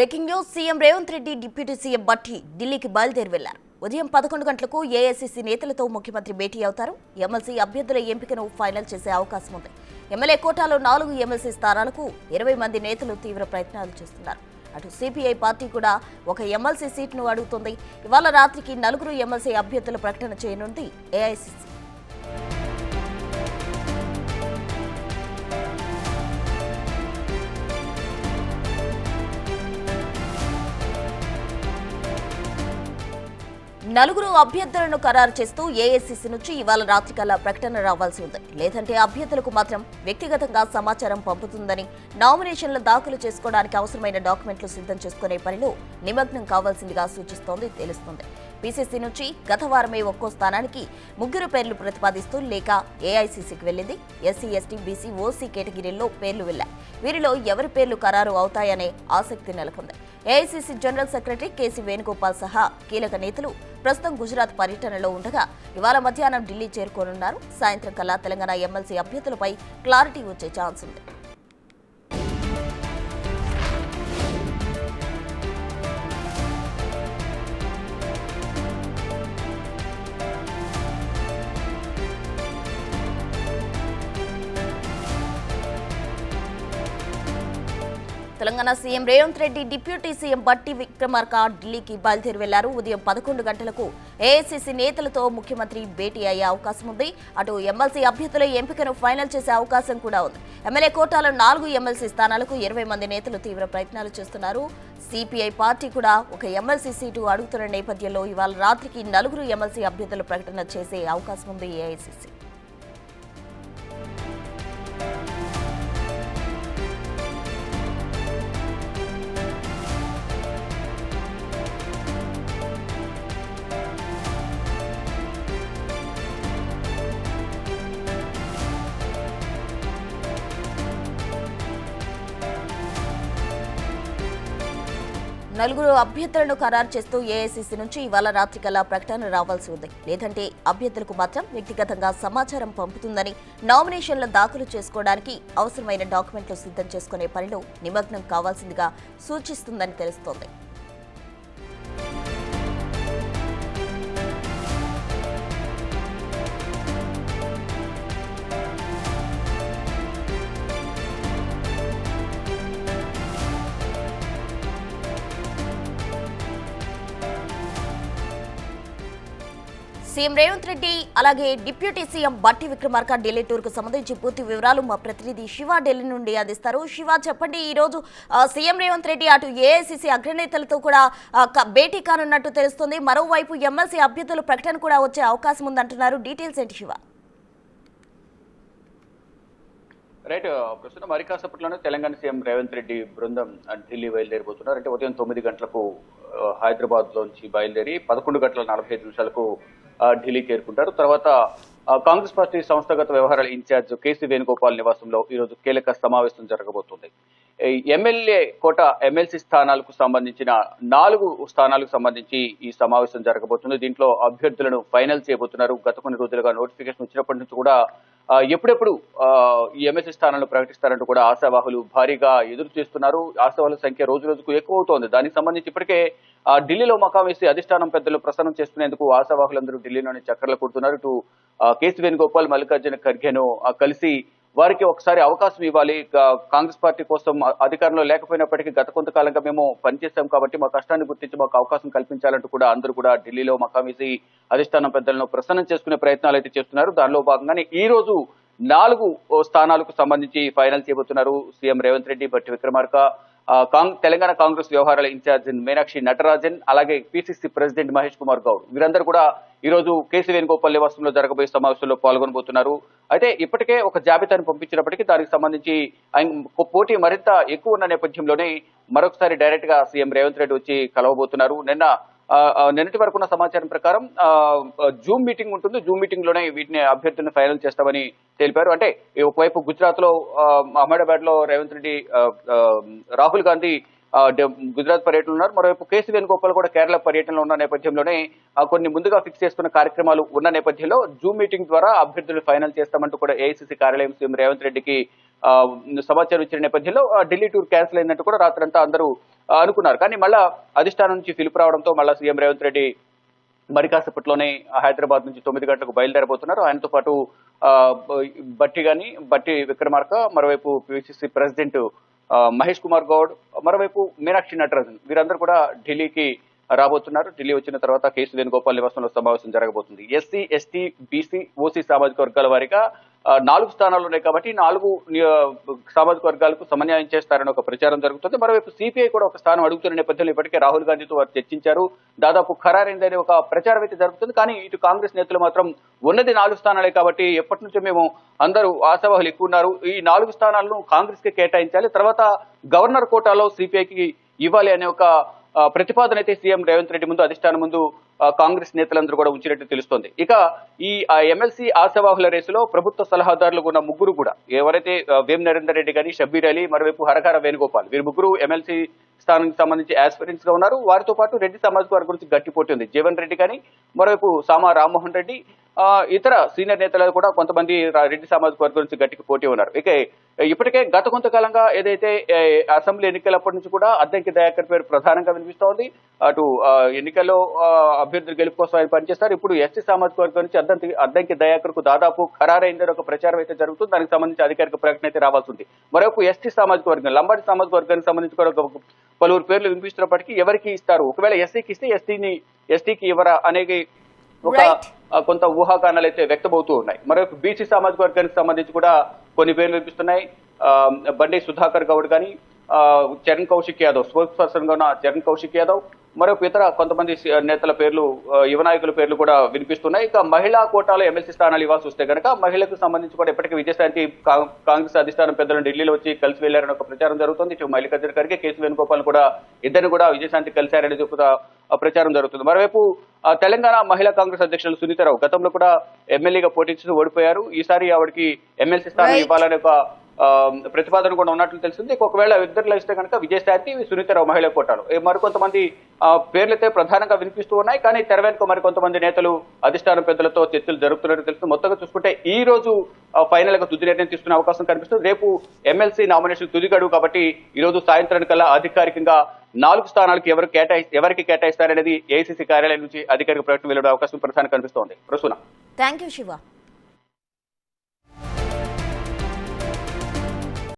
Breaking news CM Revanth Reddy deputy CM బట్టి ఢిల్లీకి బయలుదేరి వెళ్లారు. ఉదయం 11 గంటలకు ఏఐసీసీ నేతలతో ముఖ్యమంత్రి భేటీ అవుతారు. ఎమ్మెల్సీ అభ్యర్థుల ఎంపికను ఫైనల్ చేసే అవకాశం ఉంది. ఎమ్మెల్యే కోటాలో 4 ఎమ్మెల్సీ స్థానాలకు 20 మంది నేతలు తీవ్ర ప్రయత్నాలు చేస్తున్నారు. అటు సిపిఐ పార్టీ కూడా ఒక ఎమ్మెల్సీ సీట్ను అడుగుతోంది. ఇవాళ రాత్రికి 4 ఎమ్మెల్సీ అభ్యర్థుల ప్రకటన చేయనుంది ఏఐసీసీ. నలుగురు అభ్యర్థులను ఖరారు చేస్తూ ఏఐసీసీ నుంచి ఇవాళ రాత్రికల్లా ప్రకటన రావాల్సి ఉంది. లేదంటే అభ్యర్థులకు మాత్రం వ్యక్తిగతంగా సమాచారం పంపుతుందని, నామినేషన్లు దాఖలు చేసుకోవడానికి అవసరమైన డాక్యుమెంట్లు సిద్ధం చేసుకునే పనిలో నిమగ్నం కావాల్సిందిగా తెలుస్తోంది. పీసీసీ నుంచి గత వారమే ఒక్కో స్థానానికి 3 పేర్లు ప్రతిపాదిస్తూ లేక ఏఐసీసీకి వెళ్లింది. ఎస్సీ, ఎస్టీ, బీసీ, ఓసీ కేటగిరీల్లో పేర్లు వెళ్లాయి. వీరిలో ఎవరి పేర్లు ఖరారు అవుతాయనే ఆసక్తి నెలకొంది. AICC general secretary KC Venugopal సహా కీలక నేతలు ప్రస్తుతం గుజరాత్ పర్యటనలో ఉండగా ఇవాళ మధ్యాహ్నం ఢిల్లీ చేరుకోనున్నారు. సాయంత్రం కల్లా తెలంగాణ ఎమ్మెల్సీ అభ్యర్థులపై క్లారిటీ వచ్చే ఛాన్స్ ఉంది. Telangana CM Revanth Reddy deputy CM బట్టి విక్రమార్క ఢిల్లీకి బయలుదేరి వెళ్లారు. ఉదయం 11 గంటలకు ఏఐసీసీ నేతలతో ముఖ్యమంత్రి భేటీ అయ్యే అవకాశం ఉంది. అటు ఎమ్మెల్సీ అభ్యర్థుల ఎంపికను ఫైనల్ చేసే అవకాశం కూడా ఉంది. ఎమ్మెల్యే కోటాలో 4 ఎమ్మెల్సీ స్థానాలకు 20 మంది నేతలు తీవ్ర ప్రయత్నాలు చేస్తున్నారు. సిపిఐ పార్టీ కూడా ఒక ఎమ్మెల్సీ సీటు అడుగుతున్న నేపథ్యంలో ఇవాళ రాత్రికి 4 ఎమ్మెల్సీ అభ్యర్థుల ప్రకటన చేసే అవకాశం ఉంది ఏఐసీసీ. నలుగురు అభ్యర్థులను ఖరారు చేస్తూ ఏఐసీసీ నుంచి ఇవాళ రాత్రికల్లా ప్రకటన రావాల్సి ఉంది. లేదంటే అభ్యర్థులకు మాత్రం వ్యక్తిగతంగా సమాచారం పంపుతుందని, నామినేషన్ల దాఖలు చేసుకోవడానికి అవసరమైన డాక్యుమెంట్లు సిద్ధం చేసుకునే పనిలో నిమగ్నం కావాల్సిందిగా సూచిస్తుందని తెలుస్తోంది. సీఎం రేవంత్ రెడ్డి అలాగే డిప్యూటీ సీఎం బట్టి విక్రమార్క ఢిల్లీ టూర్ కు సంబంధించి పూర్తి వివరాలు మా ప్రతినిధి శివ ఢిల్లీ నుండి అందిస్తారు. శివ, చెప్పండి, ఈ రోజు సీఎం రేవంత్ రెడ్డి అటు ఏఐసీసీ అగ్రనేతలతో కూడా భేటీ కానున్నట్టు తెలుస్తుంది. మరోవైపు ఎమ్మెల్సీ అభ్యర్థుల ప్రకటన కూడా వచ్చే అవకాశం ఉందంటున్నారు. డీటెయిల్స్ ఏంటి శివ? రైట్, ప్రస్తుతం మరి కాసేపట్లోనే తెలంగాణ సీఎం రేవంత్ రెడ్డి బృందం ఢిల్లీ బయలుదేరిపోతున్నారు. అంటే ఉదయం 9 గంటలకు హైదరాబాద్ లోంచి బయలుదేరి 11 గంటల 45 నిమిషాలకు ఢిల్లీ చేరుకుంటారు. తర్వాత కాంగ్రెస్ పార్టీ సంస్థాగత వ్యవహారాల ఇన్ఛార్జ్ కేసీ వేణుగోపాల్ నివాసంలో ఈరోజు కీలక సమావేశం జరగబోతుంది. ఎమ్మెల్యే కోట ఎమ్మెల్సీ స్థానాలకు సంబంధించిన 4 స్థానాలకు సంబంధించి ఈ సమావేశం జరగబోతుంది. దీంట్లో అభ్యర్థులను ఫైనల్ చేయబోతున్నారు. గత కొన్ని రోజులుగా నోటిఫికేషన్ వచ్చినప్పటి నుంచి కూడా ఎప్పుడెప్పుడు ఈ ఎమ్మెల్సీ స్థానాలను ప్రకటిస్తారంటూ కూడా ఆశావాహులు భారీగా ఎదురు చూస్తున్నారు. ఆశావాహుల సంఖ్య రోజు రోజుకు ఎక్కువ అవుతోంది. దానికి సంబంధించి ఇప్పటికే ఢిల్లీలో మకాం వేసి అధిష్టానం పెద్దలు ప్రసన్నం చేసుకునేందుకు ఆశావాహులందరూ ఢిల్లీలోని చక్కర్లు కొడుతున్నారు. ఇటు కేసీ వేణుగోపాల్, మల్లికార్జున ఖర్గేను కలిసి వారికి ఒకసారి అవకాశం ఇవ్వాలి. కాంగ్రెస్ పార్టీ కోసం అధికారంలో లేకపోయినప్పటికీ గత కొంతకాలంగా మేము పనిచేస్తాం కాబట్టి మా కష్టాన్ని గుర్తించి మాకు అవకాశం కల్పించాలంటూ కూడా అందరూ కూడా ఢిల్లీలో మకాం వేసి అధిష్టానం పెద్దలను ప్రసన్నం చేసుకునే ప్రయత్నాలు అయితే చేస్తున్నారు. దానిలో భాగంగానే ఈ రోజు 4 స్థానాలకు సంబంధించి ఫైనల్ చేయబోతున్నారు సీఎం రేవంత్ రెడ్డి, బట్టి విక్రమార్క, తెలంగాణ కాంగ్రెస్ వ్యవహారాల ఇన్ఛార్జ్ మీనాక్షి నటరాజన్, అలాగే పిసిసి ప్రెసిడెంట్ మహేష్ కుమార్ గౌడ్ వీరందరూ కూడా ఈ రోజు కేసీ వేణుగోపాల్ నివాసంలో జరగబోయే సమావేశంలో పాల్గొనబోతున్నారు. అయితే ఇప్పటికే ఒక జాబితాను పంపించినప్పటికీ దానికి సంబంధించి పోటీ మరింత ఎక్కువ ఉన్న నేపథ్యంలోనే మరొకసారి డైరెక్ట్ గా సీఎం రేవంత్ రెడ్డి వచ్చి కలవబోతున్నారు. నిన్నటి వరకు ఉన్న సమాచారం ప్రకారం జూమ్ మీటింగ్ ఉంటుంది. జూమ్ మీటింగ్ లోనే వీటిని అభ్యర్థులను ఫైనల్ చేస్తామని తెలిపారు. అంటే ఒకవైపు గుజరాత్ లో అహ్మదాబాద్ లో రేవంత్ రెడ్డి, రాహుల్ గాంధీ గుజరాత్ పర్యటనలో ఉన్నారు. మరోవైపు కేసీ వేణుగోపాల్ కూడా కేరళ పర్యటనలో ఉన్న నేపథ్యంలోనే కొన్ని ముందుగా ఫిక్స్ చేసుకున్న కార్యక్రమాలు ఉన్న నేపథ్యంలో జూమ్ మీటింగ్ ద్వారా అభ్యర్థులు ఫైనల్ చేస్తామంటూ కూడా ఏఐసీసీ కార్యాలయం సీఎం రేవంత్ రెడ్డికి సమాచారం ఇచ్చిన నేపథ్యంలో ఢిల్లీ టూర్ క్యాన్సిల్ అయినట్టు కూడా రాత్రంతా అందరూ అనుకున్నారు. కానీ మళ్ళా అధిష్టానం నుంచి పిలుపు రావడంతో మళ్ళా సీఎం రేవంత్ రెడ్డి మరి కాసేపట్లోనే హైదరాబాద్ నుంచి 9 గంటలకు బయలుదేరబోతున్నారు. ఆయనతో పాటు బట్టి విక్రమార్క, మరోవైపు పిసిసి ప్రెసిడెంట్ మహేష్ కుమార్ గౌడ్, మరోవైపు మీనాక్షి నటరాజన్ వీరందరూ కూడా ఢిల్లీకి రాబోతున్నారు. ఢిల్లీ వచ్చిన తర్వాత కేసు వేణుగోపాల్ నివాసంలో సమావేశం జరగబోతుంది. ఎస్సీ, ఎస్టీ, బీసీ, ఓసీ సామాజిక వర్గాల వారిగా 4 స్థానాలు ఉన్నాయి కాబట్టి 4 సామాజిక వర్గాలకు సమన్యాయం చేస్తారని ఒక ప్రచారం జరుగుతుంది. మరోవైపు సిపిఐ కూడా ఒక స్థానం అడుగుతున్న నేపథ్యంలో ఇప్పటికే రాహుల్ గాంధీతో వారు చర్చించారు. దాదాపు ఖరారైందని ఒక ప్రచారం అయితే జరుగుతుంది. కానీ ఇటు కాంగ్రెస్ నేతలు మాత్రం ఉన్నది 4 స్థానాలే కాబట్టి ఎప్పటి నుంచో మేము అందరూ ఆశావాహులు ఎక్కువ ఉన్నారు, ఈ 4 స్థానాలను కాంగ్రెస్ కి కేటాయించాలి, తర్వాత గవర్నర్ కోటాలో సిపిఐకి ఇవ్వాలి అనే ఒక ప్రతిపాదన అయితే సీఎం రేవంత్ రెడ్డి ముందు, అధిష్టానం ముందు కాంగ్రెస్ నేతలందరూ కూడా ఉంచినట్టు తెలుస్తోంది. ఇక ఈ ఎమ్మెల్సీ ఆశావాహుల రేసులో ప్రభుత్వ సలహాదారులు ఉన్న ముగ్గురు కూడా ఎవరైతే వేం నరేందర్ రెడ్డి గాని, షబ్బీర్ అలీ, మరోవైపు హరకార వేణుగోపాల్ వీరు ముగ్గురు ఎమ్మెల్సీ స్థానానికి సంబంధించి ఆస్పిరెంట్స్ గా ఉన్నారు. వారితో పాటు రెడ్డి సామాజిక వర్గం గురించి గట్టి పోటీ ఉంది. జీవన్ రెడ్డి కానీ, మరోవైపు సామా రామ్మోహన్ రెడ్డి, ఇతర సీనియర్ నేతలు కూడా కొంతమంది రెడ్డి సామాజిక వర్గం నుంచి గట్టికి పోటీ ఉన్నారు. ఇక ఇప్పటికే గత కొంతకాలంగా ఏదైతే అసెంబ్లీ ఎన్నికలప్పటి నుంచి కూడా అద్దంకి దయాకర్ పేరు ప్రధానంగా వినిపిస్తోంది. అటు ఎన్నికల్లో అభ్యర్థులు గెలుపు కోసం ఆయన పనిచేస్తారు. ఇప్పుడు ఎస్టీ సామాజిక వర్గం నుంచి అద్దంకి దయాకర్ కు దాదాపు ఖరారైందని ఒక ప్రచారం అయితే జరుగుతుంది. దానికి సంబంధించి అధికారిక ప్రకటన అయితే రావాల్సి ఉంది. మరోవైపు ఎస్టీ సామాజిక వర్గం, లంబాడి సామాజిక వర్గానికి సంబంధించి కూడా పలువురు పేర్లు వినిపిస్తున్నప్పటికీ ఎవరికి ఇస్తారు, ఒకవేళ ఎస్సీకి ఇస్తే ఎస్టీకి ఇవ్వరా అనేది ఒక కొంత ఊహాగానాలు అయితే వ్యక్తమవుతూ ఉన్నాయి. మరోవైపు బీసీ సామాజిక వర్గానికి సంబంధించి కూడా కొన్ని పేర్లు వినిపిస్తున్నాయి. బండి సుధాకర్ గౌడ్ కానీ, చరణ్ కౌశిక్ యాదవ్, స్పోక్స్ పర్సన్ గా ఉన్న చరణ్ కౌశిక్ యాదవ్, మరొక ఇతర కొంతమంది నేతల పేర్లు, యువ నాయకుల పేర్లు కూడా వినిపిస్తున్నాయి. ఇక మహిళా కోటాలో ఎమ్మెల్సీ స్థానాలు ఇవ్వాల్సి వస్తే కనుక మహిళలకు సంబంధించి కూడా ఇప్పటికీ విజయశాంతి కాంగ్రెస్ అధిష్టానం పెద్దలను ఢిల్లీలో వచ్చి కలిసి వెళ్లారని ఒక ప్రచారం జరుగుతుంది. ఇటు మల్లికార్జున ఖర్గే, కేసీ వేణుగోపాల్ కూడా ఇద్దరు కూడా విజయశాంతి కలిశారనేది ఒక ప్రచారం జరుగుతుంది. మరోవైపు తెలంగాణ మహిళా కాంగ్రెస్ అధ్యక్షులు సునీతారావు గతంలో కూడా ఎమ్మెల్యేగా పోటీస్తూ ఓడిపోయారు. ఈసారి ఆవిడకి ఎమ్మెల్సీ స్థానం ఇవ్వాలనే ఒక ప్రతిపాదన కూడా ఉన్నట్లు తెలిసింది. ఒకవేళ ఇద్దరులో ఇస్తే కనుక విజయశాంతి, సునీతారావు మహిళా కోటాలు, మరికొంతమంది పేర్లైతే ప్రధానంగా వినిపిస్తూ ఉన్నాయి. కానీ తెర వెనుక మరికొంతమంది నేతలు అధిష్టానం పెద్దలతో చర్చలు జరుపుతున్నట్టు తెలుస్తుంది. మొత్తంగా చూసుకుంటే ఈ రోజు ఫైనల్ గా తుది నిర్ణయం తీసుకునే అవకాశం కనిపిస్తుంది. రేపు ఎమ్మెల్సీ నామినేషన్ తుది గడువు కాబట్టి ఈ రోజు సాయంత్రానికల్లా అధికారికంగా 4 స్థానాలకు ఎవరికి కేటాయిస్తారనేది ఏఐసీసీ కార్యాలయం నుంచి అధికారిక ప్రకటన వెలువడే అవకాశం ప్రధానంగా కనిపిస్తోంది. ప్రసూన. Thank you Shiva.